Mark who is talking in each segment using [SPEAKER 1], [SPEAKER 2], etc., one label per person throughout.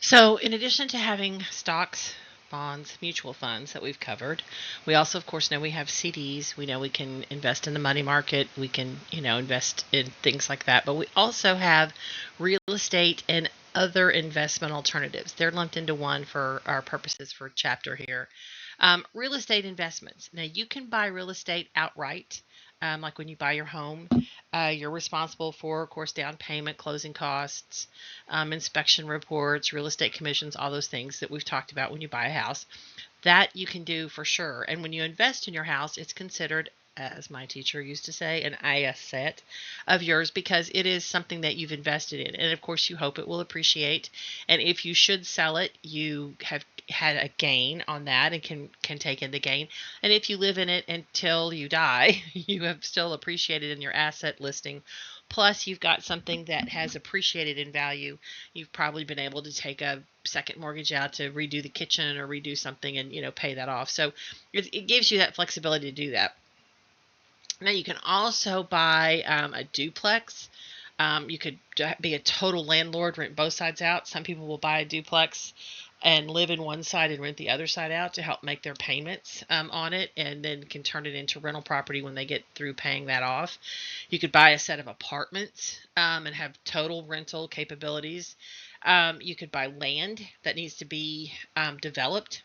[SPEAKER 1] So, in addition to having stocks, bonds, mutual funds that we've covered, we also, of course, know we have CDs. We know we can invest in the money market. We can, invest in things like that. But we also have real estate and other investment alternatives. They're lumped into one for our purposes for chapter here. Real estate investments. Now, you can buy real estate outright. Like when you buy your home, you're responsible for, of course, down payment, closing costs, inspection reports, real estate commissions, all those things that we've talked about when you buy a house. That you can do for sure. And when you invest in your house, it's considered, as my teacher used to say, an asset of yours because it is something that you've invested in. And of course, you hope it will appreciate. And if you should sell it, you have had a gain on that and can take in the gain. And if you live in it until you die, you have still appreciated in your asset listing. Plus, you've got something that has appreciated in value. You've probably been able to take a second mortgage out to redo the kitchen or redo something and pay that off. So it gives you that flexibility to do that. Now you can also buy a duplex. You could be a total landlord, rent both sides out. Some people will buy a duplex and live in one side and rent the other side out to help make their payments on it, and then can turn it into rental property when they get through paying that off. You could buy a set of apartments and have total rental capabilities. You could buy land that needs to be developed.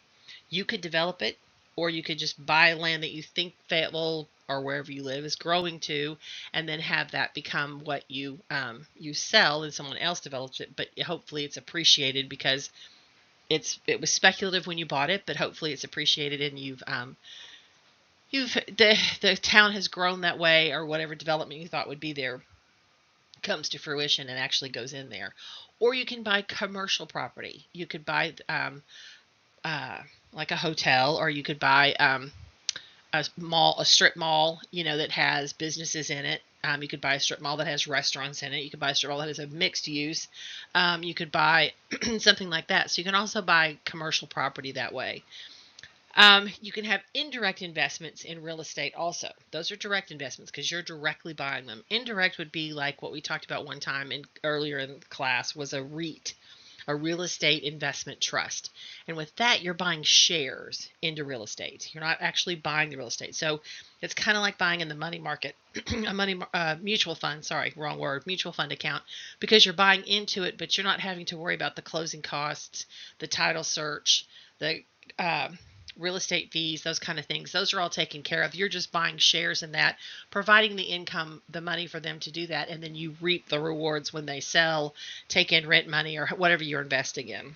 [SPEAKER 1] You could develop it, or you could just buy land that you think Fayetteville or wherever you live is growing to, and then have that become what you sell, and someone else develops it. But hopefully, it's appreciated because it was speculative when you bought it, but hopefully, it's appreciated, and the town has grown that way, or whatever development you thought would be there comes to fruition and actually goes in there. Or you can buy commercial property. You could buy uh, like a hotel, or you could buy a strip mall, that has businesses in it. You could buy a strip mall that has restaurants in it. You could buy a strip mall that has a mixed use. You could buy something like that. So you can also buy commercial property that way. You can have indirect investments in real estate also. Those are direct investments because you're directly buying them. Indirect would be like what we talked about one time earlier in class was a REit, a real estate investment trust. And with that, you're buying shares into real estate. You're not actually buying the real estate. So it's kind of like buying in the money market, mutual fund, sorry, wrong word, mutual fund account, because you're buying into it, but you're not having to worry about the closing costs, the title search, the real estate fees, those kind of things. Those are all taken care of. You're just buying shares in that, providing the income, the money for them to do that, and then you reap the rewards when they sell, take in rent money, or whatever you're investing in.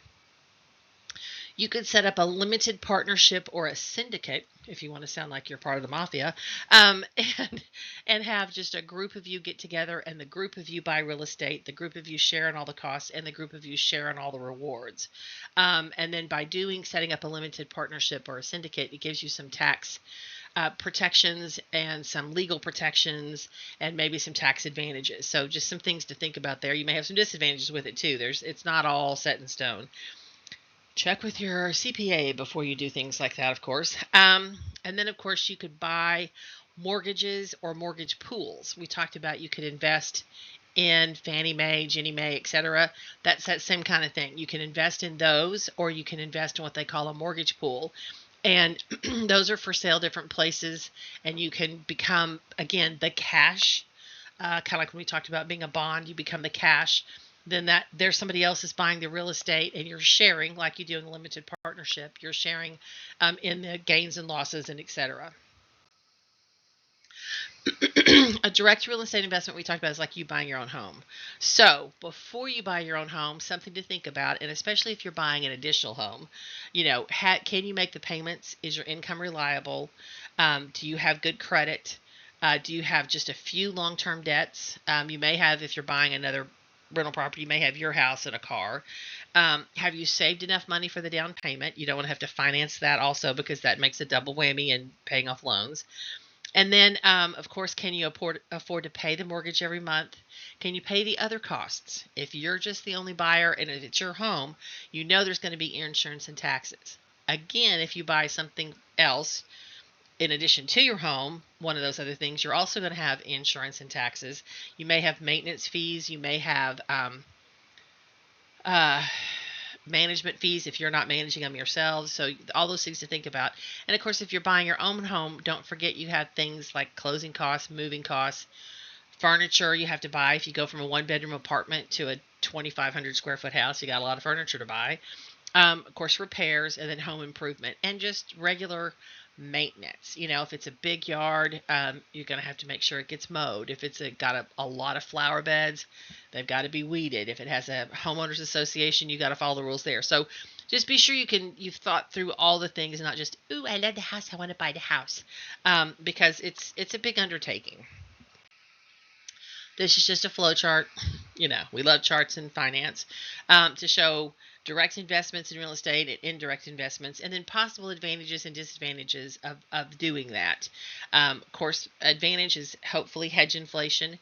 [SPEAKER 1] You could set up a limited partnership or a syndicate if you want to sound like you're part of the mafia, and have just a group of you get together, and the group of you buy real estate, the group of you share in all the costs, and the group of you share in all the rewards. And then by setting up a limited partnership or a syndicate, it gives you some tax protections and some legal protections and maybe some tax advantages. So just some things to think about there. You may have some disadvantages with it too. It's not all set in stone. Check with your CPA before you do things like that, of course. And then, of course, you could buy mortgages or mortgage pools. We talked about you could invest in Fannie Mae, Ginnie Mae, etc. That's that same kind of thing. You can invest in those, or you can invest in what they call a mortgage pool. And those are for sale different places, and you can become, again, the cash. Kind of like when we talked about being a bond, you become the cash. Then that there's somebody else is buying the real estate, and you're sharing, like you do in the limited partnership. You're sharing in the gains and losses, and etc. A direct real estate investment we talked about is like you buying your own home. So before you buy your own home, something to think about, and especially if you're buying an additional home, can you make the payments? Is your income reliable? Do you have good credit? Do you have just a few long-term debts? You may have, if you're buying another rental property, you may have your house and a car. Have you saved enough money for the down payment? You don't want to have to finance that also, because that makes a double whammy in paying off loans. And then, of course, can you afford to pay the mortgage every month? Can you pay the other costs? If you're just the only buyer and if it's your home, there's going to be insurance and taxes. Again, if you buy something else in addition to your home, one of those other things, you're also going to have insurance and taxes. You may have maintenance fees. You may have uh, management fees if you're not managing them yourselves. So all those things to think about. And of course, if you're buying your own home, don't forget you have things like closing costs, moving costs, furniture you have to buy. If you go from a one bedroom apartment to a 2,500 square foot house, you got a lot of furniture to buy. Of course, repairs, and then home improvement and just regular maintenance. If it's a big yard, you're going to have to make sure it gets mowed. If it's got a lot of flower beds, they've got to be weeded. If it has a homeowners association, you got to follow the rules there. So just be sure you've thought through all the things, not just, ooh, I love the house, I want to buy the house, because it's a big undertaking. This is just a flow chart. We love charts in finance, to show direct investments in real estate and indirect investments, and then possible advantages and disadvantages of doing that. Of course, advantage is hopefully hedge inflation.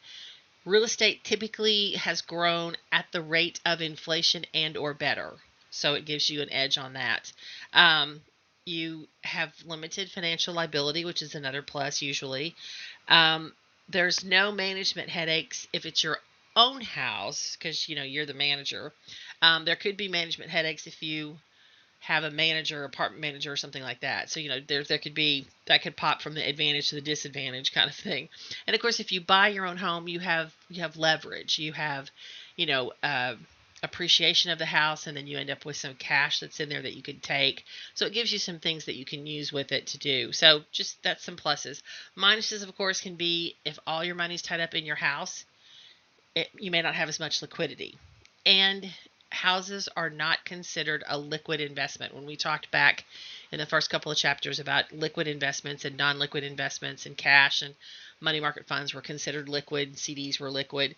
[SPEAKER 1] Real estate typically has grown at the rate of inflation and or better, so it gives you an edge on that. You have limited financial liability, which is another plus usually. Um, there's no management headaches if it's your own house because you're the manager. There could be management headaches if you have a manager, apartment manager, or something like that. So there could be that could pop from the advantage to the disadvantage kind of thing. And of course, if you buy your own home, you have leverage. You have you know appreciation of the house, and then you end up with some cash that's in there that you could take. So it gives you some things that you can use with it to do. So just that's some pluses. Minuses, of course, can be if all your money's tied up in your house, you may not have as much liquidity. And houses are not considered a liquid investment. When we talked back in the first couple of chapters about liquid investments and non-liquid investments and cash and money market funds were considered liquid, CDs were liquid.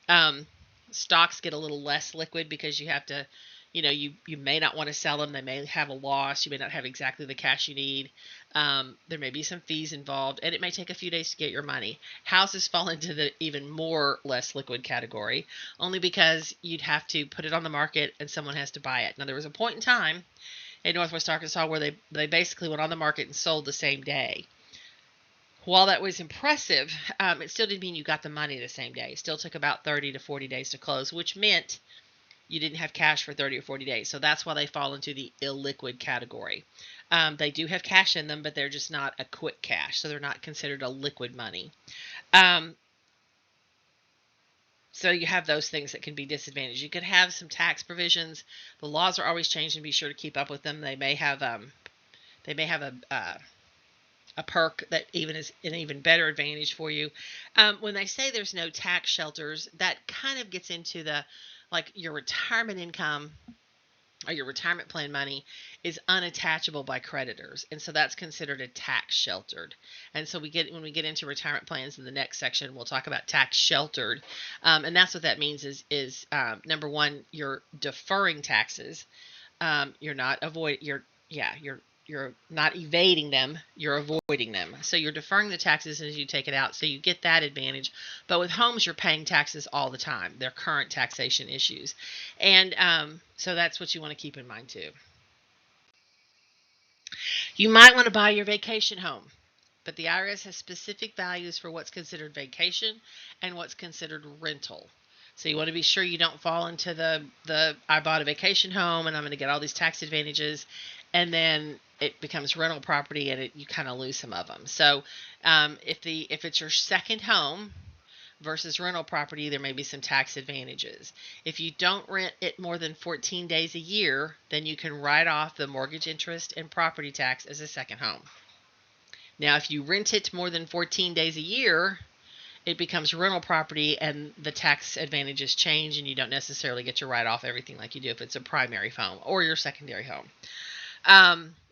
[SPEAKER 1] Um, Stocks get a little less liquid because you have to, you may not want to sell them. They may have a loss. You may not have exactly the cash you need. There may be some fees involved, and it may take a few days to get your money. Houses fall into the even more less liquid category, only because you'd have to put it on the market and someone has to buy it. Now, there was a point in time in Northwest Arkansas where they basically went on the market and sold the same day. While that was impressive, it still didn't mean you got the money the same day. It still took about 30 to 40 days to close, which meant you didn't have cash for 30 or 40 days. So that's why they fall into the illiquid category. They do have cash in them, but they're just not a quick cash. So they're not considered a liquid money. Um, so you have those things that can be disadvantaged. You could have some tax provisions. The laws are always changing. Be sure to keep up with them. They may have a perk that even is an even better advantage for you. When they say there's no tax shelters, that kind of gets into like your retirement income or your retirement plan money is unattachable by creditors, and so that's considered a tax sheltered. And so when we get into retirement plans in the next section, we'll talk about tax sheltered, and that's what that means is number one, you're deferring taxes. You're not you're not evading them, you're avoiding them. So you're deferring the taxes as you take it out, so you get that advantage. But with homes, you're paying taxes all the time. They're current taxation issues. And so that's what you want to keep in mind too. You might want to buy your vacation home, but the IRS has specific values for what's considered vacation and what's considered rental. So you want to be sure you don't fall into the I bought a vacation home and I'm going to get all these tax advantages, and then it becomes rental property and you kind of lose some of them. So if it's your second home versus rental property, there may be some tax advantages. If you don't rent it more than 14 days a year, then you can write off the mortgage interest and property tax as a second home. Now, if you rent it more than 14 days a year, it becomes rental property and the tax advantages change, and you don't necessarily get to write off everything like you do if it's a primary home or your secondary home.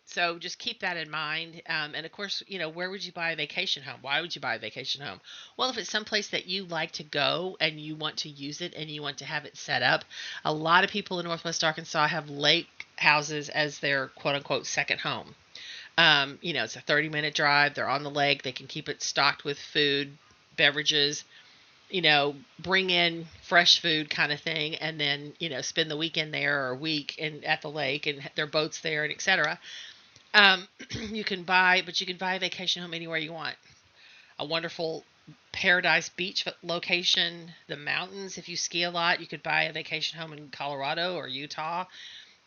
[SPEAKER 1] So just keep that in mind. And of course, where would you buy a vacation home? Why would you buy a vacation home? Well, if it's someplace that you like to go and you want to use it and you want to have it set up, a lot of people in Northwest Arkansas have lake houses as their quote unquote second home. It's a 30-minute drive. They're on the lake. They can keep it stocked with food, beverages, bring in fresh food kind of thing, and then, spend the weekend there or a week at the lake, and their boats there, and etc. You can buy a vacation home anywhere you want. A wonderful paradise beach location, the mountains. If you ski a lot, you could buy a vacation home in Colorado or Utah.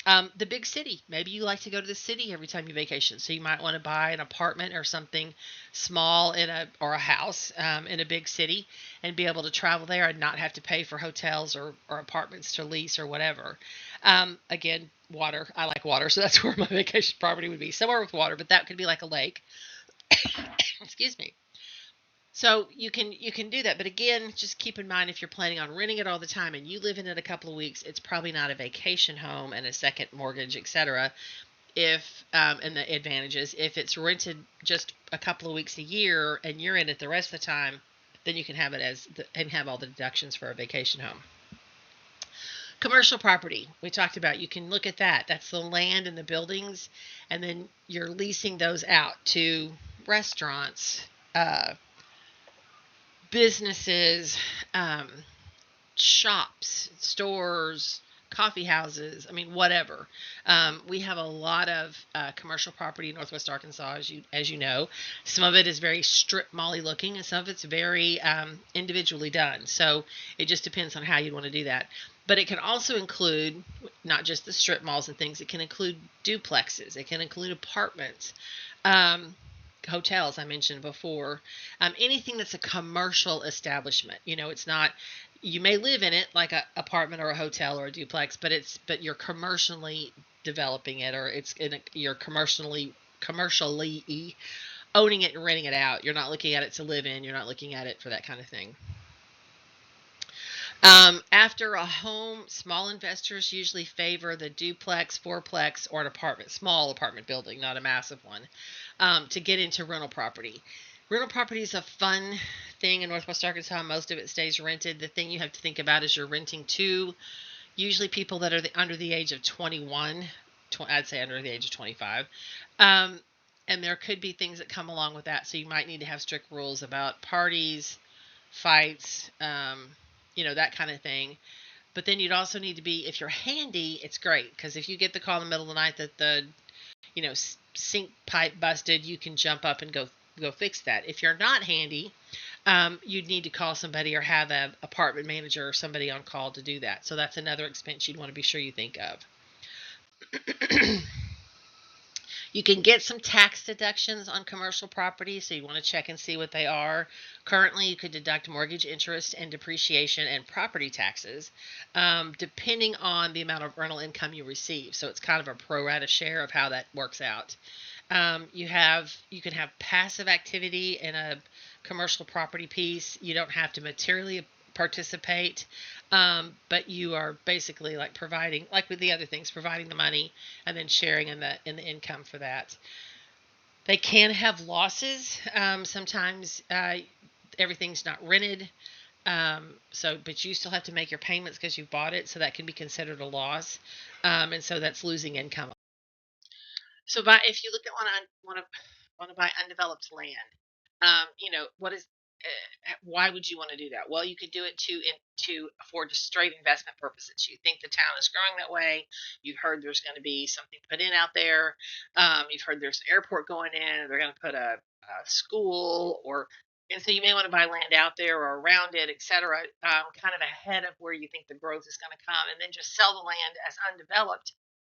[SPEAKER 1] The big city. Maybe you like to go to the city every time you vacation, so you might want to buy an apartment or something small or a house in a big city and be able to travel there and not have to pay for hotels or apartments to lease or whatever. Again, water. I like water, so that's where my vacation property would be, somewhere with water, but that could be like a lake. Excuse me. So you can do that, but again, just keep in mind if you're planning on renting it all the time and you live in it a couple of weeks, it's probably not a vacation home and a second mortgage, etc. If and the advantages, if it's rented just a couple of weeks a year and you're in it the rest of the time, then you can have it and have all the deductions for a vacation home. Commercial property, we talked about. You can look at that. That's the land and the buildings, and then you're leasing those out to restaurants, businesses, um, shops, stores, coffee houses. I mean, whatever. We have a lot of commercial property in Northwest Arkansas, as you know. Some of it is very strip mall looking, and some of it's very individually done. So it just depends on how you want to do that. But it can also include not just the strip malls and things. It can include duplexes. It can include apartments. Um, Hotels I mentioned before, anything that's a commercial establishment. It's not, you may live in it like a apartment or a hotel or a duplex, but you're commercially developing it, or you're commercially owning it and renting it out. You're not looking at it to live in. You're not looking at it for that kind of thing. After a home, small investors usually favor the duplex, fourplex, or an small apartment building, not a massive one, to get into rental property. Rental property is a fun thing in Northwest Arkansas. Most of it stays rented. The thing you have to think about is you're renting to usually people that are under the age of 21. I'd say under the age of 25. Um, and there could be things that come along with that. So you might need to have strict rules about parties, fights, that kind of thing. But then you'd also need to be, if you're handy, it's great, because if you get the call in the middle of the night that the sink pipe busted, you can jump up and go fix that. If you're not handy, you'd need to call somebody or have an apartment manager or somebody on call to do that. So that's another expense you'd want to be sure you think of. You can get some tax deductions on commercial property, so you want to check and see what they are. Currently, you could deduct mortgage interest and depreciation and property taxes, depending on the amount of rental income you receive. So it's kind of a pro rata share of how that works out. You can have passive activity in a commercial property piece. You don't have to materially participate, but you are basically like providing, like with the other things, providing the money and then sharing in the income for that. They can have losses. Sometimes everything's not rented, but you still have to make your payments because you bought it, so that can be considered a loss, and so that's losing income. So, if you look at want to buy undeveloped land, what is why would you want to do that? Well, you could do it for just straight investment purposes. You think the town is growing that way. You've heard there's going to be something put in out there. You've heard there's an airport going in. They're going to put a school, and so you may want to buy land out there or around it, etc. Kind of ahead of where you think the growth is going to come, and then just sell the land as undeveloped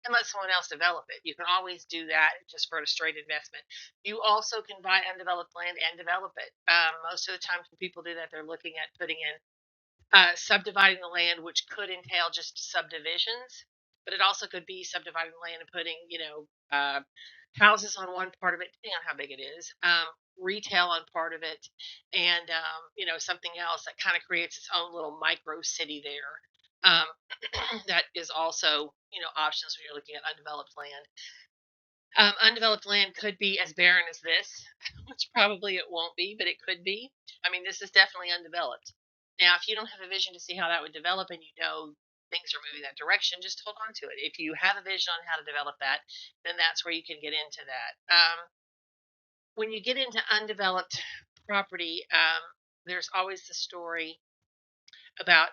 [SPEAKER 1] and let someone else develop it. You can always do that just for a straight investment. You also can buy undeveloped land and develop it. Most of the times when people do that, they're looking at putting in subdividing the land, which could entail just subdivisions, but it also could be subdividing the land and putting, houses on one part of it, depending on how big it is, retail on part of it, and something else that kind of creates its own little micro city there. That is also options when you're looking at undeveloped land. Undeveloped land could be as barren as this, which probably it won't be, but it could be. I mean, this is definitely undeveloped. Now, if you don't have a vision to see how that would develop and you know things are moving that direction, just hold on to it. If you have a vision on how to develop that, then that's where you can get into that. When you get into undeveloped property, there's always the story about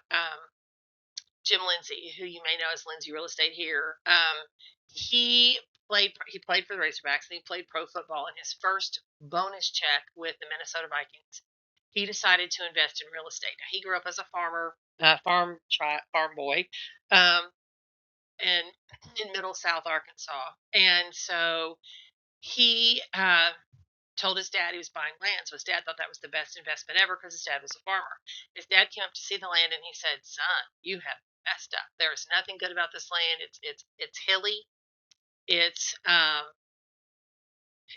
[SPEAKER 1] Jim Lindsay, who you may know as Lindsay Real Estate here. He played for the Razorbacks, and he played pro football. And his first bonus check with the Minnesota Vikings, he decided to invest in real estate. He grew up as a farmer, farm boy, um, in Middle South Arkansas. And so he told his dad he was buying land. So his dad thought that was the best investment ever because his dad was a farmer. His dad came up to see the land and he said, "Son, you have messed up. There is nothing good about this land. It's hilly. It's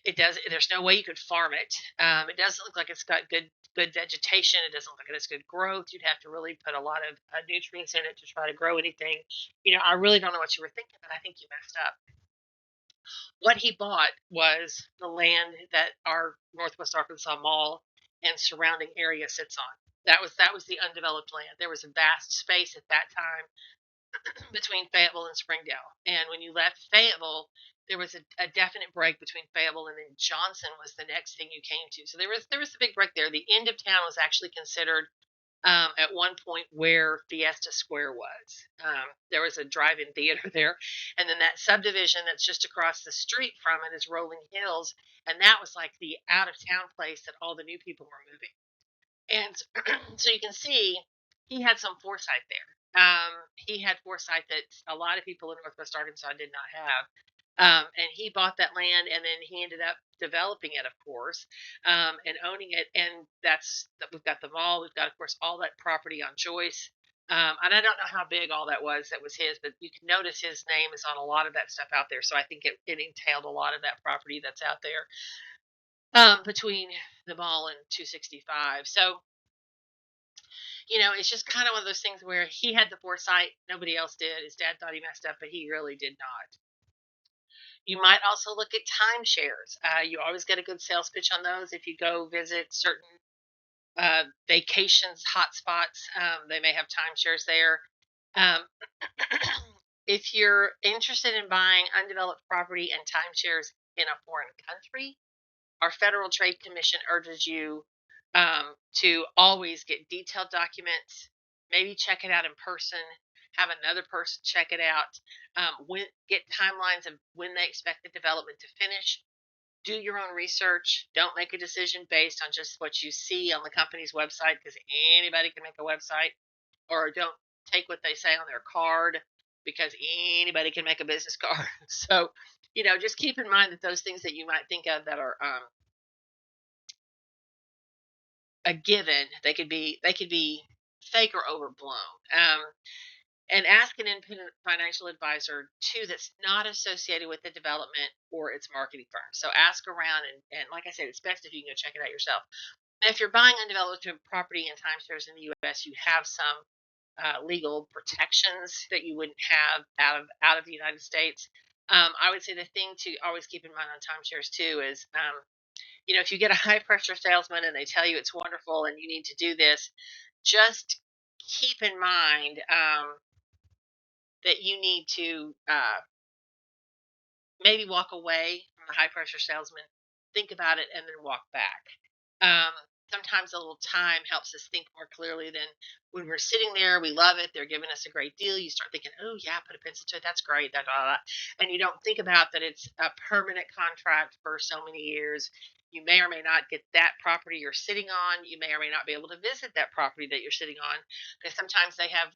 [SPEAKER 1] it does. There's no way you could farm it. It doesn't look like it's got good vegetation. It doesn't look like it's good growth. You'd have to really put a lot of nutrients in it to try to grow anything. I really don't know what you were thinking, but I think you messed up." What he bought was the land that our Northwest Arkansas Mall and surrounding area sits on. That was the undeveloped land. There was a vast space at that time between Fayetteville and Springdale. And when you left Fayetteville, there was a definite break between Fayetteville and then Johnson was the next thing you came to. So there was a big break there. The end of town was actually considered at one point where Fiesta Square was. There was a drive-in theater there, and then that subdivision that's just across the street from it is Rolling Hills, and that was like the out-of-town place that all the new people were moving. And so you can see he had some foresight there. He had foresight that a lot of people in Northwest Arkansas did not have. And he bought that land, and then he ended up developing it, of course, and owning it. And we've got the mall, we've got, of course, all that property on Joyce. And I don't know how big all that was his, but you can notice his name is on a lot of that stuff out there. So I think it entailed a lot of that property that's out there between the mall and 265. So it's just kind of one of those things where he had the foresight, nobody else did. His dad thought he messed up, but he really did not. You might also look at timeshares. You always get a good sales pitch on those if you go visit certain vacations hotspots. They may have timeshares there. Um, if you're interested in buying undeveloped property and timeshares in a foreign country, our Federal Trade Commission urges you to always get detailed documents, maybe check it out in person, have another person check it out, get timelines of when they expect the development to finish. Do your own research. Don't make a decision based on just what you see on the company's website because anybody can make a website, or don't take what they say on their card because anybody can make a business card. So, just keep in mind that those things that you might think of that are a given, they could be fake or overblown. And ask an independent financial advisor too that's not associated with the development or its marketing firm. So ask around, and like I said, it's best if you can go check it out yourself. And if you're buying undeveloped property and timeshares in the U.S., you have some legal protections that you wouldn't have out of the United States. I would say the thing to always keep in mind on timeshares too is if you get a high pressure salesman and they tell you it's wonderful and you need to do this, just keep in mind that you need to maybe walk away from the high pressure salesman, think about it, and then walk back. Um, Sometimes a little time helps us think more clearly than when we're sitting there. We love it. They're giving us a great deal. You start thinking, oh, yeah, put a pencil to it. That's great. And you don't think about that it's a permanent contract for so many years. You may or may not get that property you're sitting on. You may or may not be able to visit that property that you're sitting on because sometimes they have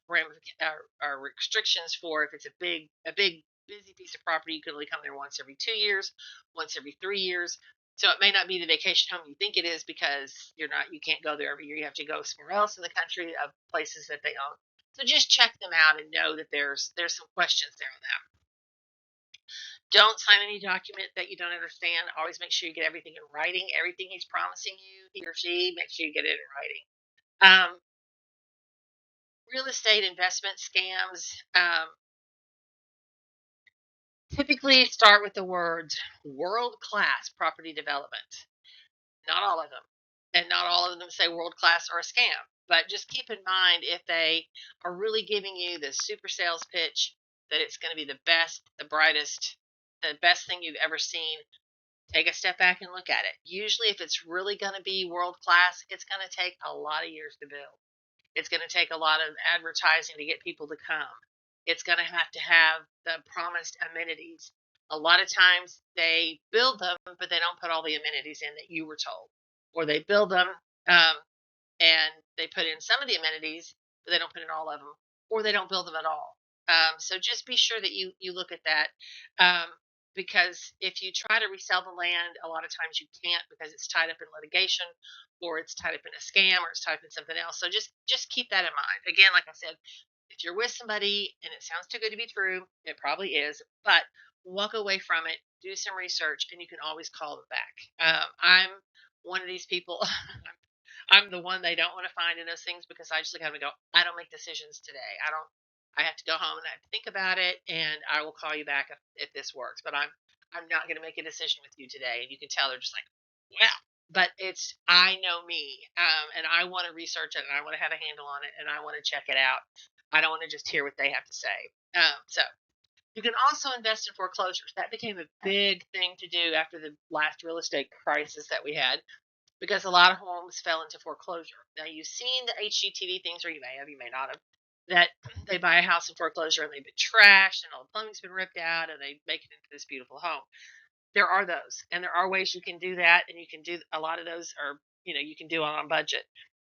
[SPEAKER 1] restrictions for if it's a big busy piece of property. You can only come there once every 2 years, once every 3 years. So it may not be the vacation home you think it is because you can't go there every year. You have to go somewhere else in the country of places that they own. So just check them out and know that there's some questions there on that. Don't sign any document that you don't understand. Always make sure you get everything in writing. Everything he's promising you, he or she, make sure you get it in writing. Real estate investment scams typically start with the words world class property development. Not all of them. And not all of them say world class or a scam. But just keep in mind if they are really giving you the super sales pitch that it's going to be the best, the brightest, the best thing you've ever seen, take a step back and look at it. Usually, if it's really going to be world class, it's going to take a lot of years to build. It's going to take a lot of advertising to get people to come. It's going to have the promised amenities. A lot of times they build them, but they don't put all the amenities in that you were told. Or they build them and they put in some of the amenities, but they don't put in all of them. Or they don't build them at all. So just be sure that you look at that, um, because if you try to resell the land, a lot of times you can't because it's tied up in litigation, or it's tied up in a scam, or it's tied up in something else. So just keep that in mind. Again, like I said, if you're with somebody and it sounds too good to be true, it probably is. But walk away from it, do some research, and you can always call them back. I'm one of these people. I'm the one they don't want to find in those things because I just look at them and go, I don't make decisions today. I don't. I have to go home and I have to think about it, and I will call you back if this works. But I'm not going to make a decision with you today. And you can tell they're just like, well, but it's I know me, and I want to research it, and I want to have a handle on it, and I want to check it out. I don't want to just hear what they have to say. So you can also invest in foreclosures. That became a big thing to do after the last real estate crisis that we had, because a lot of homes fell into foreclosure. Now, you've seen the HGTV things, or you may have, you may not have, that they buy a house in foreclosure and they've been trashed and all the plumbing's been ripped out and they make it into this beautiful home. There are those, and there are ways you can do that, and you can do a lot of those, or you can do it on budget.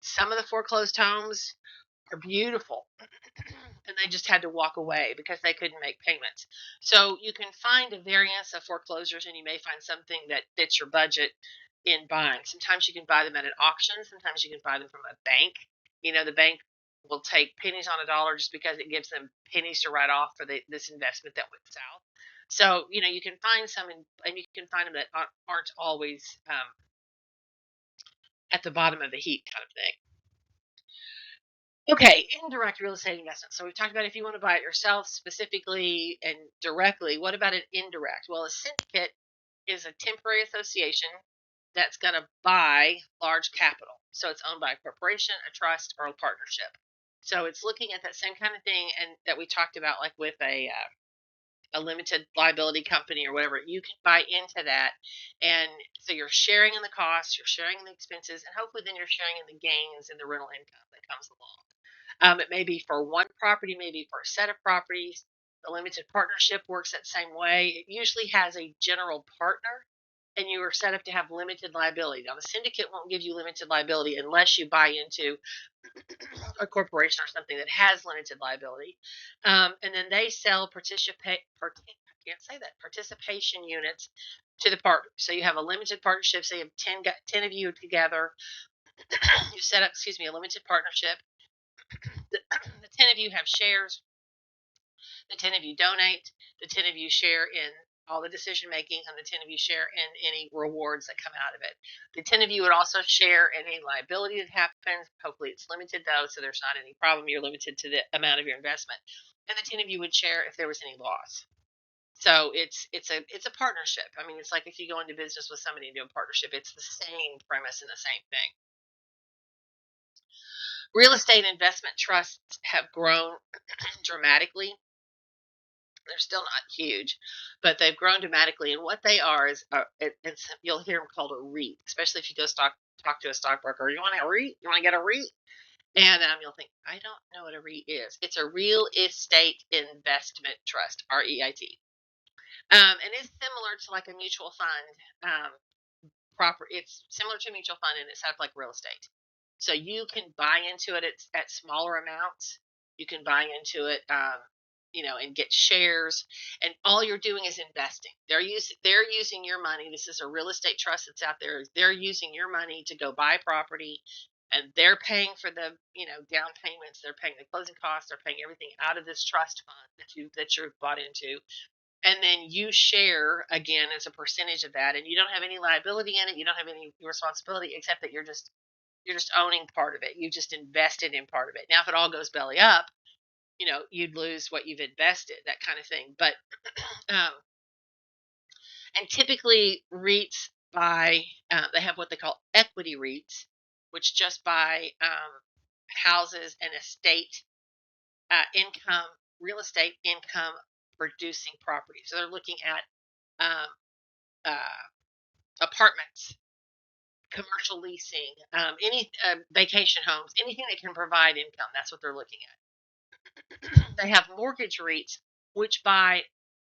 [SPEAKER 1] Some of the foreclosed homes are beautiful, and they just had to walk away because they couldn't make payments. So you can find a variance of foreclosures, and you may find something that fits your budget in buying. Sometimes you can buy them at an auction. Sometimes you can buy them from a bank. The bank will take pennies on a dollar just because it gives them pennies to write off for this investment that went south. So you can find some, and you can find them that aren't always at the bottom of the heap, kind of thing. Okay, indirect real estate investment. So we've talked about if you want to buy it yourself specifically and directly. What about an indirect? Well, a syndicate is a temporary association that's going to buy large capital. So it's owned by a corporation, a trust, or a partnership. So it's looking at that same kind of thing, and that we talked about, like with a limited liability company or whatever. You can buy into that, and so you're sharing in the costs, you're sharing in the expenses, and hopefully then you're sharing in the gains and the rental income that comes along. It may be for one property, maybe for a set of properties. The limited partnership works that same way. It usually has a general partner, and you are set up to have limited liability. Now, the syndicate won't give you limited liability unless you buy into a corporation or something that has limited liability. And then they sell participation units to the partner. So you have a limited partnership. Say you have 10 of you together. You set up, a limited partnership. The 10 of you have shares. The 10 of you donate. The 10 of you share in all the decision making, and the 10 of you share in any rewards that come out of it. The 10 of you would also share in any liability that happens. Hopefully it's limited though, so there's not any problem. You're limited to the amount of your investment. And the 10 of you would share if there was any loss. So it's a partnership. I mean, it's like if you go into business with somebody and do a partnership, it's the same premise and the same thing. Real estate investment trusts have grown dramatically. They're still not huge, but they've grown dramatically. And what they are is, you'll hear them called a REit, especially if you go talk to a stockbroker. You want a REit? You want to get a REit? And you'll think, I don't know what a REit is. It's a real estate investment trust, REIT. And it's similar to like a mutual fund. It's similar to a mutual fund, and it's set up like real estate. So you can buy into it at smaller amounts. You can buy into it, and get shares. And all you're doing is investing. They're using your money. This is a real estate trust that's out there. They're using your money to go buy property, and they're paying for the down payments. They're paying the closing costs. They're paying everything out of this trust fund that you're bought into, and then you share again as a percentage of that, and you don't have any liability in it. You don't have any responsibility except that you're just owning part of it. You just invested in part of it. Now, if it all goes belly up, you'd lose what you've invested, that kind of thing. But um, and typically REITs buy, they have what they call equity REITs, which just buy houses and estate income, real estate income producing property. So they're looking at um, apartments, commercial leasing, any vacation homes, anything that can provide income. That's what they're looking at. They have mortgage REITs, which buy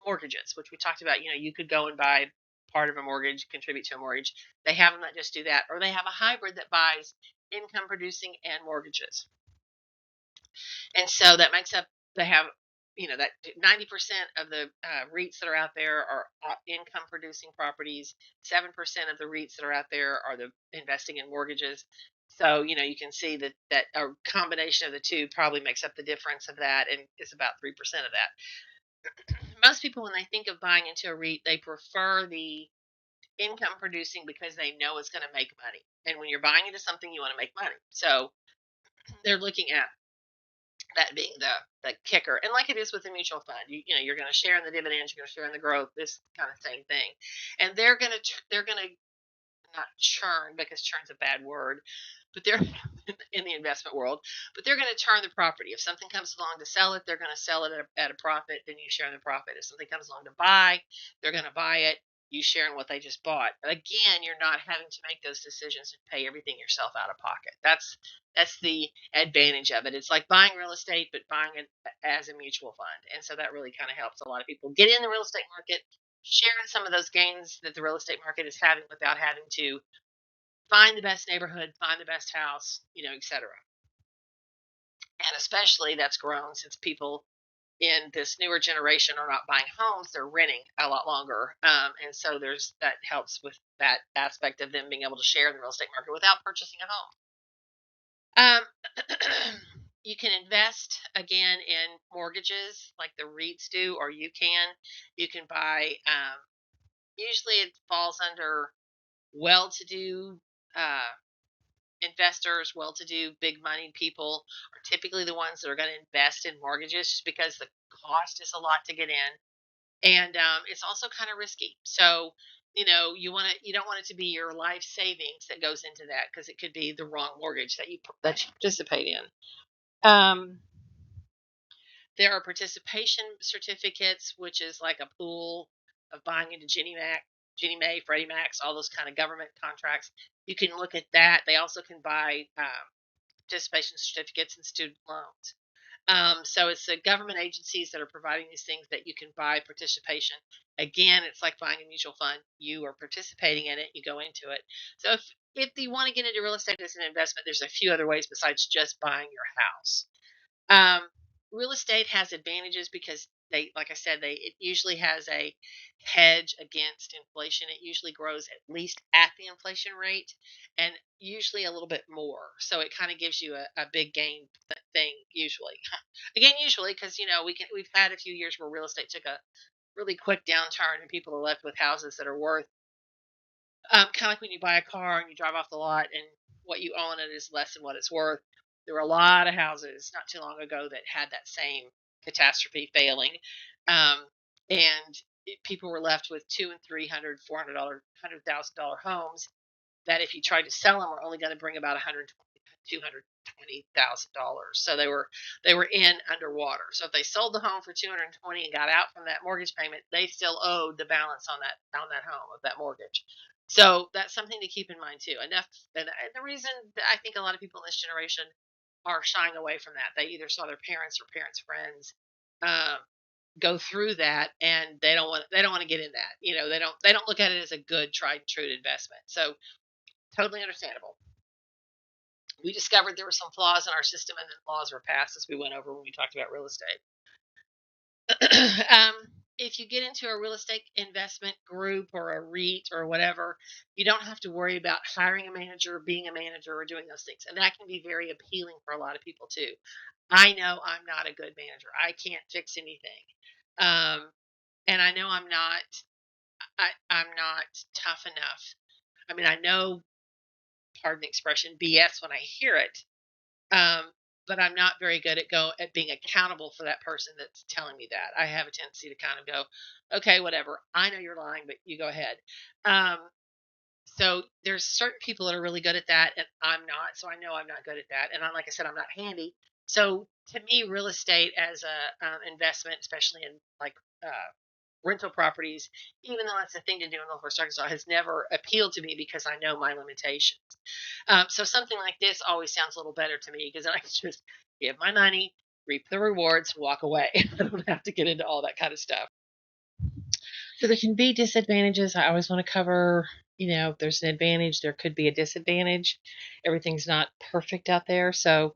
[SPEAKER 1] mortgages, which we talked about. You could go and buy part of a mortgage, contribute to a mortgage. They have them that just do that, or they have a hybrid that buys income producing and mortgages. And so that makes up, they have that 90% of the REITs that are out there are income producing properties. 7% of the REITs that are out there are the investing in mortgages. So, you can see that a combination of the two probably makes up the difference of that, and is about 3% of that. Most people, when they think of buying into a REIT, they prefer the income producing because they know it's going to make money. And when you're buying into something, you want to make money. So they're looking at that being the kicker. And like it is with a mutual fund, you're going to share in the dividends, you're going to share in the growth, this kind of same thing. And they're going to not churn, because churn's a bad word, but they're in the investment world, but they're going to turn the property. If something comes along to sell it, they're going to sell it at a profit, then you share in the profit. If something comes along to buy, they're going to buy it, you share in what they just bought. Again, you're not having to make those decisions and pay everything yourself out of pocket. That's the advantage of it. It's like buying real estate, but buying it as a mutual fund. And so that really kind of helps a lot of people get in the real estate market, share in some of those gains that the real estate market is having without having to find the best neighborhood, find the best house, etc. And especially that's grown since people in this newer generation are not buying homes, they're renting a lot longer. And so that helps with that aspect of them being able to share in the real estate market without purchasing a home. You can invest again in mortgages like the REITs do, or you can buy, usually it falls under well-to-do investors. Well-to-do, big money people are typically the ones that are going to invest in mortgages, just because the cost is a lot to get in, and it's also kind of risky. So you don't want it to be your life savings that goes into that, because it could be the wrong mortgage that you participate in. There are participation certificates, which is like a pool of buying into Ginnie Mae, Freddie Macs, all those kind of government contracts. You can look at that. They also can buy participation certificates and student loans. So it's the government agencies that are providing these things that you can buy participation. Again, it's like buying a mutual fund. You are participating in it. You go into it. So if you want to get into real estate as an investment, there's a few other ways besides just buying your house. Um, Real estate has advantages because like I said, it usually has a hedge against inflation. It usually grows at least at the inflation rate, and usually a little bit more. So it kind of gives you a big gain thing usually. Again, usually, because we've had a few years where real estate took a really quick downturn, and people are left with houses that are worth, kind of like when you buy a car and you drive off the lot and what you own it is less than what it's worth. There were a lot of houses not too long ago that had that same catastrophe failing, um, and people were left with two and $300,000, $400,000 homes that, if you tried to sell them, were only going to bring about $220,000. So they were in underwater. So if they sold the home for 220 and got out from that mortgage payment, they still owed the balance on that home of that mortgage. So that's something to keep in mind too. Enough, and the reason that I think a lot of people in this generation are shying away from that, they either saw their parents or parents' friends um, go through that, and they don't want to get in that. They don't look at it as a good tried and true investment. So totally understandable. We discovered there were some flaws in our system, and then laws were passed, as we went over when we talked about real estate. um, if you get into a real estate investment group or a REIT or whatever, you don't have to worry about hiring a manager, being a manager, or doing those things. And that can be very appealing for a lot of people too. I know I'm not a good manager. I can't fix anything. And I know I'm not tough enough. I mean, I know, pardon the expression, BS when I hear it. Um, but I'm not very good at being accountable for that person that's telling me that. I have a tendency to kind of go, okay, whatever. I know you're lying, but you go ahead. Um, so there's certain people that are really good at that, and I'm not. So I know I'm not good at that. And like I said, I'm not handy. So to me, real estate as a investment, especially in like rental properties, even though it's a thing to do in Northwest Arkansas, has never appealed to me because I know my limitations. So something like this always sounds a little better to me, because I can just give my money, reap the rewards, walk away. I don't have to get into all that kind of stuff. So there can be disadvantages. I always want to cover, if there's an advantage, there could be a disadvantage. Everything's not perfect out there. So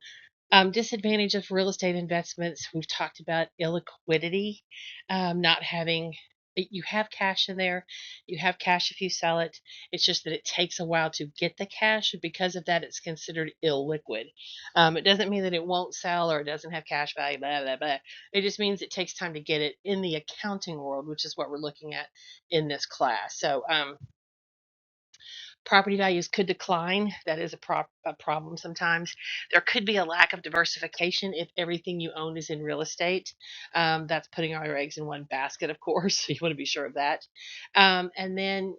[SPEAKER 1] Disadvantage of real estate investments, we've talked about illiquidity, not having, you have cash in there, you have cash if you sell it. It's just that it takes a while to get the cash. Because of that, it's considered illiquid. It doesn't mean that it won't sell or it doesn't have cash value, blah, blah, blah. It just means it takes time to get it in the accounting world, which is what we're looking at in this class. So, property values could decline. That is a problem sometimes. There could be a lack of diversification if everything you own is in real estate. That's putting all your eggs in one basket, of course. So you want to be sure of that. And then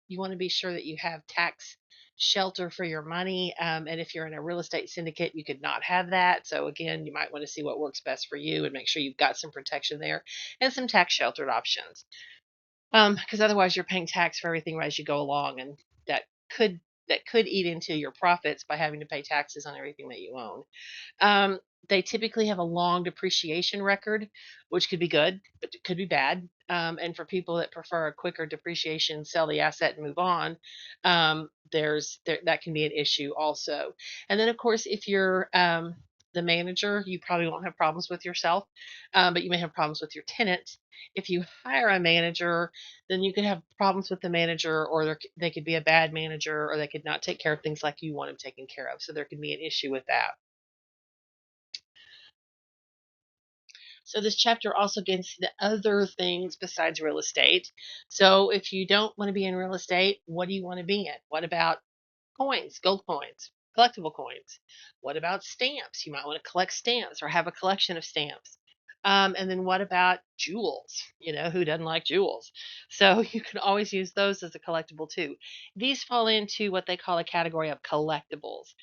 [SPEAKER 1] you want to be sure that you have tax shelter for your money. And if you're in a real estate syndicate, you could not have that. So again, you might want to see what works best for you and make sure you've got some protection there and some tax sheltered options. Because otherwise you're paying tax for everything as you go along, and that could that could eat into your profits by having to pay taxes on everything that you own. Um, they typically have a long depreciation record, which could be good, but it could be bad. And for people that prefer a quicker depreciation, sell the asset and move on, that can be an issue also. And then, of course, if you're the manager, you probably won't have problems with yourself, but you may have problems with your tenant. If you hire a manager, then you could have problems with the manager, or they could be a bad manager, or they could not take care of things like you want them taken care of. So there could be an issue with that. So this chapter also gets into other things besides real estate. So if you don't want to be in real estate, what do you want to be in? What about coins, gold coins, collectible coins? What about stamps? You might want to collect stamps or have a collection of stamps. And then what about jewels? Who doesn't like jewels? So you can always use those as a collectible too. These fall into what they call a category of collectibles.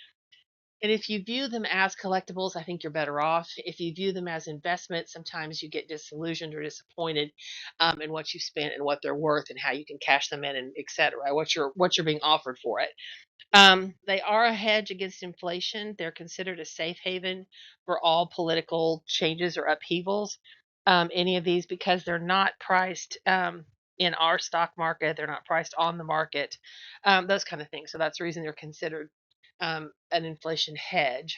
[SPEAKER 1] And if you view them as collectibles, I think you're better off. If you view them as investments, sometimes you get disillusioned or disappointed in what you spent and what they're worth and how you can cash them in and et cetera, what you're being offered for it. They are a hedge against inflation. They're considered a safe haven for all political changes or upheavals. Any of these, because they're not priced in our stock market, they're not priced on the market, those kind of things. So that's the reason they're considered an inflation hedge.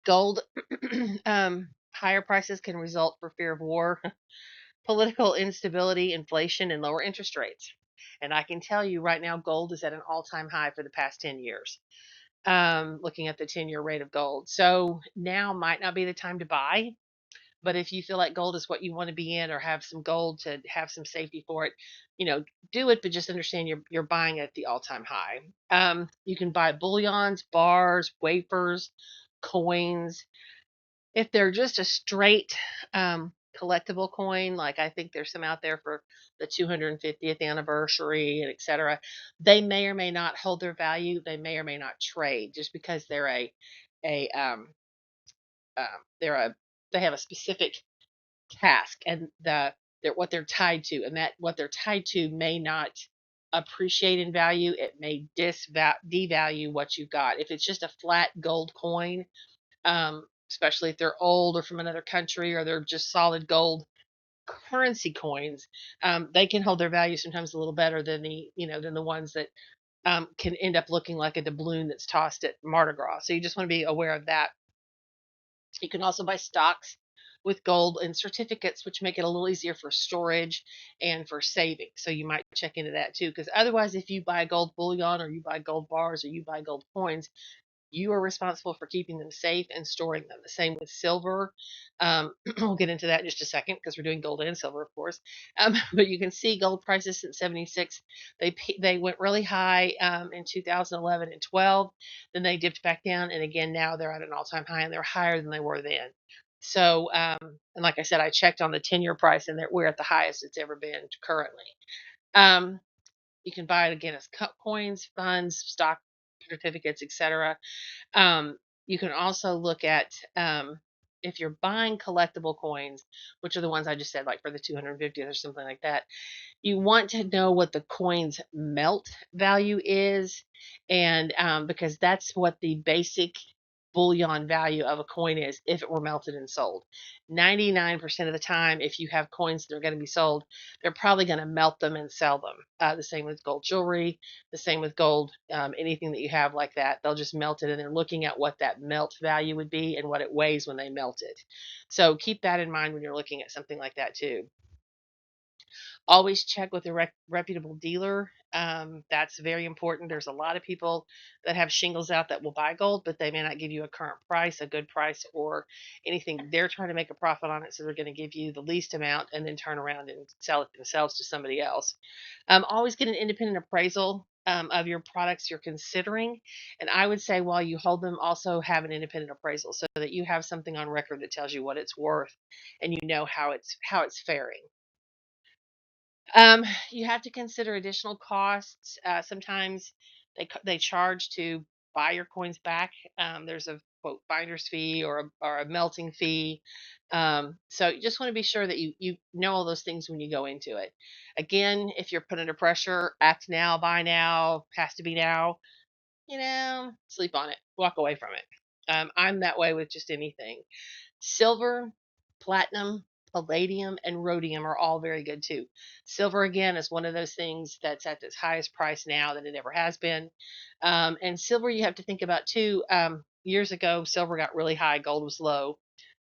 [SPEAKER 1] Gold, higher prices can result for fear of war, political instability, inflation, and lower interest rates. And I can tell you right now, gold is at an all-time high for the past 10 years. Looking at the 10-year rate of gold. So now might not be the time to buy, but if you feel like gold is what you want to be in or have some gold to have some safety for it, do it, but just understand you're buying at the all-time high. You can buy bullions, bars, wafers, coins. If they're just a straight collectible coin, like I think there's some out there for the 250th anniversary and etc., they may or may not hold their value. They may or may not trade just because a um, they're a they have a specific task and they're what they're tied to, and that what they're tied to may not appreciate in value. It may devalue what you've got. If it's just a flat gold coin, especially if they're old or from another country or they're just solid gold currency coins, they can hold their value sometimes a little better than the ones that can end up looking like a doubloon that's tossed at Mardi Gras. So you just want to be aware of that. You can also buy stocks with gold and certificates, which make it a little easier for storage and for saving. So you might check into that too, because otherwise, if you buy gold bullion or you buy gold bars or you buy gold coins, you are responsible for keeping them safe and storing them. The same with silver. We'll get into that in just a second because we're doing gold and silver, of course. But you can see gold prices since '76. They went really high in 2011 and 12. Then they dipped back down, and again now they're at an all-time high, and they're higher than they were then. So, and like I said, I checked on the 10-year price, and we're at the highest it's ever been currently. Um, you can buy it again as coins, funds, stock certificates, etc. You can also look at if you're buying collectible coins, which are the ones I just said, like for the 250th or something like that. You want to know what the coin's melt value is, and because that's what the basic bullion value of a coin is if it were melted and sold. 99% of the time, if you have coins that are going to be sold, they're probably going to melt them and sell them. The same with gold jewelry, the same with gold, anything that you have like that, they'll just melt it, and they're looking at what that melt value would be and what it weighs when they melt it. So keep that in mind when you're looking at something like that too. Always check with a reputable dealer. That's very important. There's a lot of people that have shingles out that will buy gold, but they may not give you a current price, a good price, or anything. They're trying to make a profit on it, so they're going to give you the least amount and then turn around and sell it themselves to somebody else. Always get an independent appraisal of your products you're considering, and I would say while you hold them, also have an independent appraisal so that you have something on record that tells you what it's worth, and you know how it's faring. Um, you have to consider additional costs. Sometimes they charge to buy your coins back. There's a quote finder's fee or a melting fee. So you just want to be sure that you know all those things when you go into it. Again, if you're put under pressure, act now, buy now, has to be now. Sleep on it, walk away from it. I'm that way with just anything. Silver, platinum, palladium, and rhodium are all very good too. Silver, again, is one of those things that's at its highest price now than it ever has been. And silver, you have to think about too. Years ago, silver got really high, gold was low.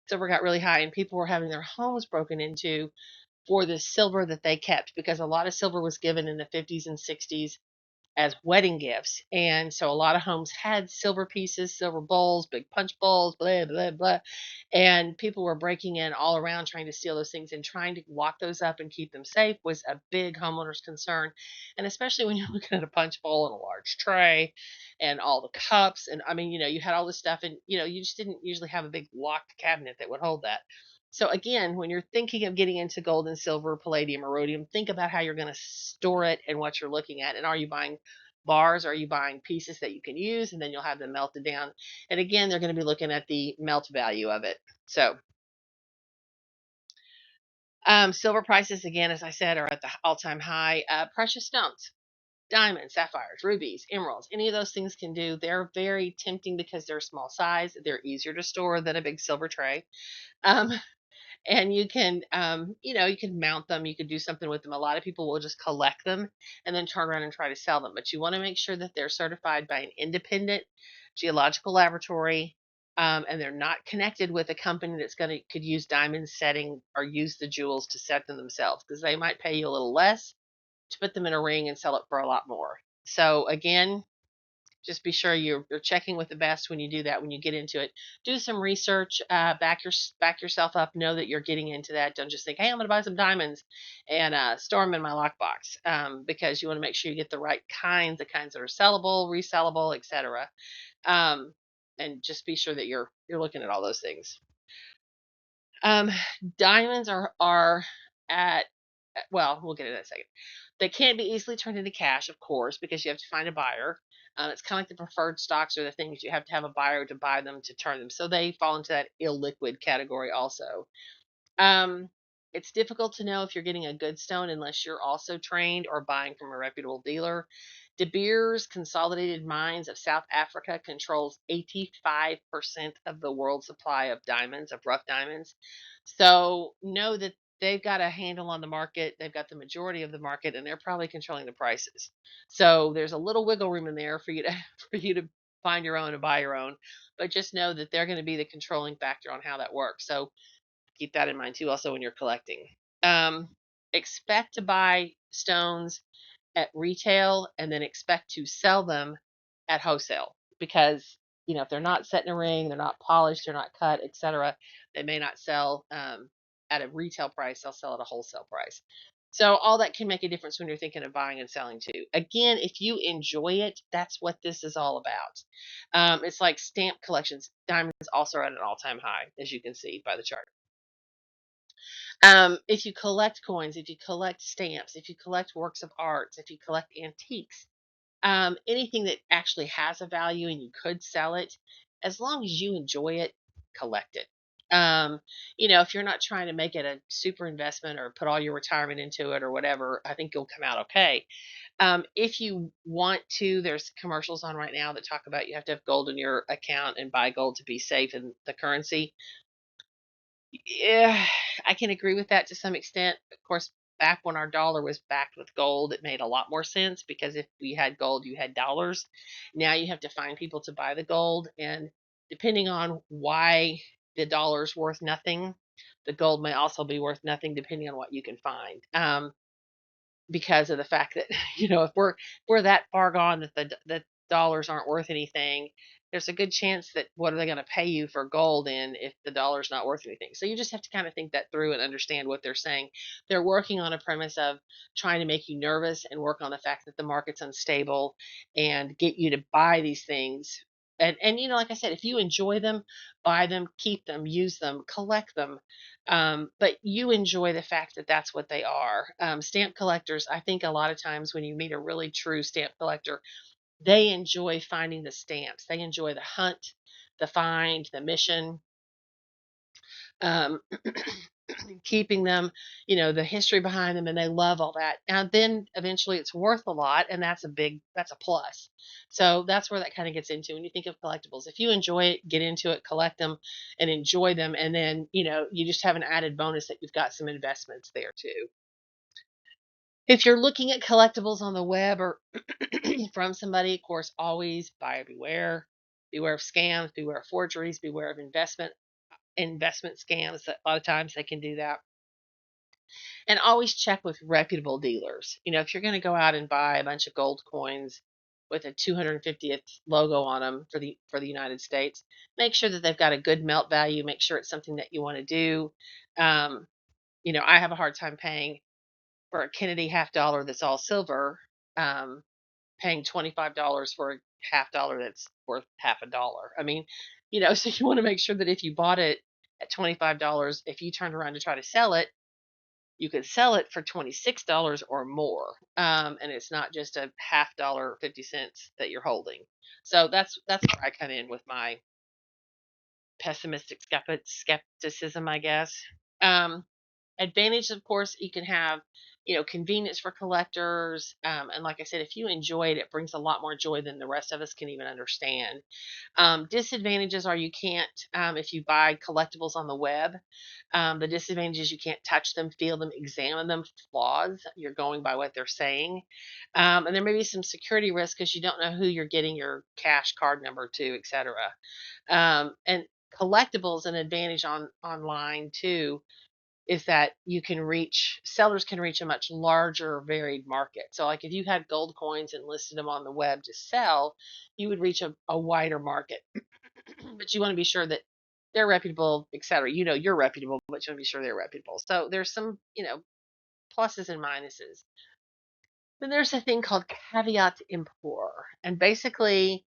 [SPEAKER 1] Silver got really high, and people were having their homes broken into for the silver that they kept because a lot of silver was given in the 50s and 60s as wedding gifts. And so a lot of homes had silver pieces, silver bowls, big punch bowls, blah, blah, blah. And people were breaking in all around trying to steal those things, and trying to lock those up and keep them safe was a big homeowner's concern. And especially when you're looking at a punch bowl and a large tray and all the cups. And I mean, you had all this stuff, and, you just didn't usually have a big locked cabinet that would hold that. So again, when you're thinking of getting into gold and silver, palladium, or rhodium, think about how you're going to store it and what you're looking at. And are you buying bars? Are you buying pieces that you can use, and then you'll have them melted down? And again, they're going to be looking at the melt value of it. So silver prices, again, as I said, are at the all-time high. Precious stones, diamonds, sapphires, rubies, emeralds, any of those things can do. They're very tempting because they're small size. They're easier to store than a big silver tray. Um, and you can mount them, you could do something with them. A lot of people will just collect them and then turn around and try to sell them, but you want to make sure that they're certified by an independent geological laboratory, and they're not connected with a company that's going to could use diamond setting or use the jewels to set them themselves, because they might pay you a little less to put them in a ring and sell it for a lot more. So again, just be sure you're checking with the best when you do that. When you get into it, do some research, back yourself up, know that you're getting into that. Don't just think, hey, I'm going to buy some diamonds and store them in my lockbox, because you want to make sure you get the right kinds, the kinds that are sellable, resellable, etc. um, and just be sure that you're looking at all those things. um, Diamonds are at, well, we'll get into that in a second. They can't be easily turned into cash, of course, because you have to find a buyer. It's kind of like the preferred stocks or the things you have to have a buyer to buy them to turn them. So they fall into that illiquid category also. Um, it's difficult to know if you're getting a good stone unless you're also trained or buying from a reputable dealer. De Beers Consolidated Mines of South Africa controls 85% of the world's supply of diamonds, of rough diamonds. So know that they've got a handle on the market. They've got the majority of the market, and they're probably controlling the prices. So there's a little wiggle room in there for you to for you to find your own and buy your own. But just know that they're going to be the controlling factor on how that works. So keep that in mind too, also when you're collecting. Um, Expect to buy stones at retail and then expect to sell them at wholesale, because if they're not set in a ring, they're not polished, they're not cut, etc., they may not sell at a retail price. They'll sell at a wholesale price. So all that can make a difference when you're thinking of buying and selling too. Again, if you enjoy it, that's what this is all about. It's like stamp collections. Diamonds also are at an all-time high, as you can see by the chart. If you collect coins, if you collect stamps, if you collect works of art, if you collect antiques, anything that actually has a value and you could sell it, as long as you enjoy it, collect it. Um, if you're not trying to make it a super investment or put all your retirement into it or whatever, I think you'll come out okay. If you want to, there's commercials on right now that talk about you have to have gold in your account and buy gold to be safe in the currency. Yeah, I can agree with that to some extent. Of course, back when our dollar was backed with gold, it made a lot more sense because if we had gold, you had dollars. Now you have to find people to buy the gold, and depending on why the dollar's worth nothing, the gold may also be worth nothing depending on what you can find. Because of the fact that if we're that far gone that the dollars aren't worth anything, there's a good chance that what are they going to pay you for gold in if the dollar's not worth anything. So you just have to kind of think that through and understand what they're saying. They're working on a premise of trying to make you nervous and work on the fact that the market's unstable and get you to buy these things. And like I said, if you enjoy them, buy them, keep them, use them, collect them, but you enjoy the fact that that's what they are. Stamp collectors, I think a lot of times when you meet a really true stamp collector, they enjoy finding the stamps. They enjoy the hunt, the find, the mission, um, keeping them, the history behind them, and they love all that. And then eventually it's worth a lot, and that's a plus. So that's where that kind of gets into when you think of collectibles. If you enjoy it, get into it, collect them, and enjoy them, and then you just have an added bonus that you've got some investments there too. If you're looking at collectibles on the web or from somebody, of course, always buyer beware. Beware of scams, beware of forgeries, beware of investment scams. A lot of times they can do that. And always check with reputable dealers. If you're going to go out and buy a bunch of gold coins with a 250th logo on them for the United States, make sure that they've got a good melt value. Make sure it's something that you want to do. Um, I have a hard time paying for a Kennedy half dollar that's all silver. Paying $25 for a half dollar that's worth half a dollar. I mean, so you want to make sure that if you bought it at $25, if you turned around to try to sell it, you could sell it for $26 or more. And it's not just a half dollar 50 cents that you're holding. So that's where I come in with my pessimistic skepticism, I guess. Um, Advantage, of course, you can have, convenience for collectors. And like I said, if you enjoy it, it brings a lot more joy than the rest of us can even understand. Disadvantages are you can't, if you buy collectibles on the web, the disadvantage is you can't touch them, feel them, examine them, flaws. You're going by what they're saying. And there may be some security risk because you don't know who you're getting your cash card number to, etc. And collectibles, an advantage online too, is that sellers can reach a much larger varied market. So like if you had gold coins and listed them on the web to sell, you would reach a wider market. But you want to be sure that they're reputable, etc. You're reputable, but you want to be sure they're reputable. So there's some, pluses and minuses. Then there's a thing called caveat emptor. And basically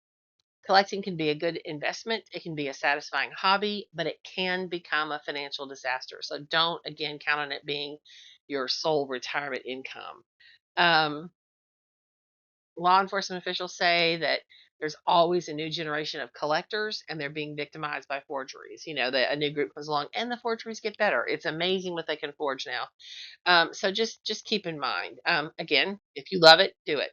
[SPEAKER 1] collecting can be a good investment. It can be a satisfying hobby, but it can become a financial disaster. So don't, again, count on it being your sole retirement income. Um, Law enforcement officials say that there's always a new generation of collectors and they're being victimized by forgeries. That a new group comes along and the forgeries get better. It's amazing what they can forge now. So just keep in mind. Again, if you love it, do it.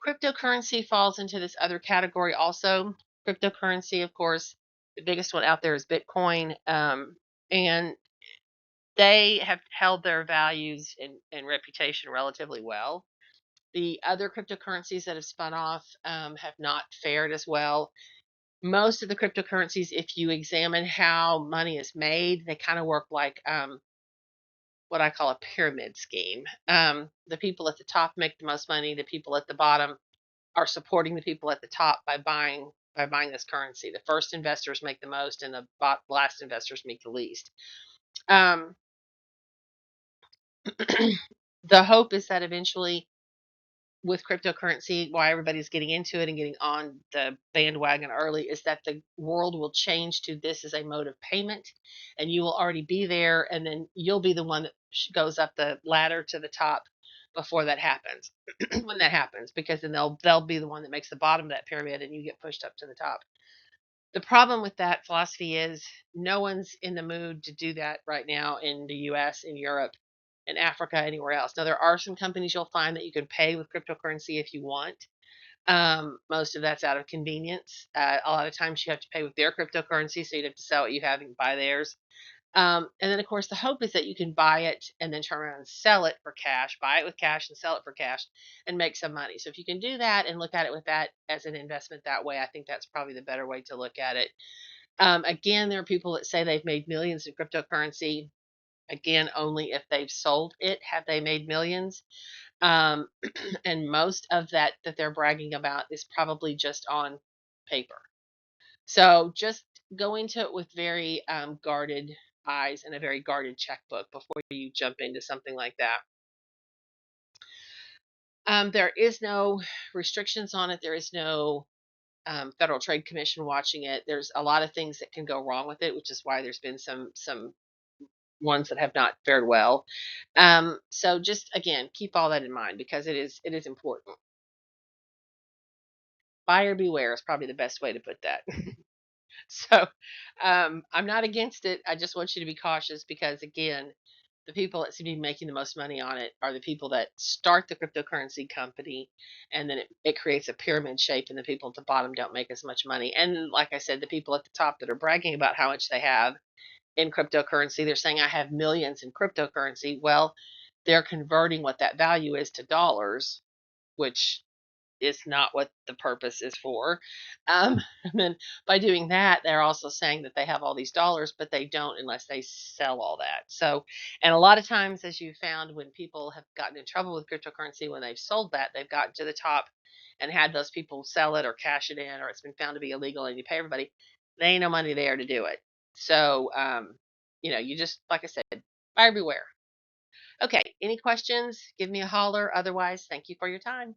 [SPEAKER 1] Cryptocurrency falls into this other category also. Cryptocurrency, of course, the biggest one out there is Bitcoin. And they have held their values and reputation relatively well. The other cryptocurrencies that have spun off have not fared as well. Most of the cryptocurrencies, if you examine how money is made, they kind of work like what I call a pyramid scheme. The people at the top make the most money. The people at the bottom are supporting the people at the top by buying this currency. The first investors make the most, and the last investors make the least. Um, the hope is that eventually, with cryptocurrency, why everybody's getting into it and getting on the bandwagon early, is that the world will change to this as a mode of payment, and you will already be there, and then you'll be the one that goes up the ladder to the top before that happens. When that happens, because then they'll be the one that makes the bottom of that pyramid, and you get pushed up to the top. The problem with that philosophy is no one's in the mood to do that right now in the US, in Europe, in Africa, anywhere else. Now, there are some companies you'll find that you can pay with cryptocurrency if you want. Most of that's out of convenience. A lot of times you have to pay with their cryptocurrency, so you'd have to sell what you have and buy theirs. And then, of course, the hope is that you can buy it and then turn around and sell it for cash, buy it with cash and sell it for cash and make some money. So if you can do that and look at it with that as an investment that way, I think that's probably the better way to look at it. Again, there are people that say they've made millions in cryptocurrency. Again, only if they've sold it have they made millions. Um, and most of that they're bragging about is probably just on paper. So just go into it with very guarded eyes and a very guarded checkbook before you jump into something like that. There is no restrictions on it. There is no Federal Trade Commission watching it. There's a lot of things that can go wrong with it, which is why there's been some ones that have not fared well. So just again, keep all that in mind because it is important. Buyer beware is probably the best way to put that. So I'm not against it. I just want you to be cautious because, again, the people that seem to be making the most money on it are the people that start the cryptocurrency company and then it creates a pyramid shape, and the people at the bottom don't make as much money. And like I said, the people at the top that are bragging about how much they have in cryptocurrency, they're saying, I have millions in cryptocurrency. Well, they're converting what that value is to dollars, which is not what the purpose is for. And then by doing that, they're also saying that they have all these dollars, but they don't unless they sell all that. So, and a lot of times, as you found, when people have gotten in trouble with cryptocurrency, when they've sold that, they've gotten to the top and had those people sell it or cash it in, or it's been found to be illegal and you pay everybody. They ain't no money there to do it. So, you just, like I said, buyer beware. Okay, any questions? Give me a holler. Otherwise, thank you for your time.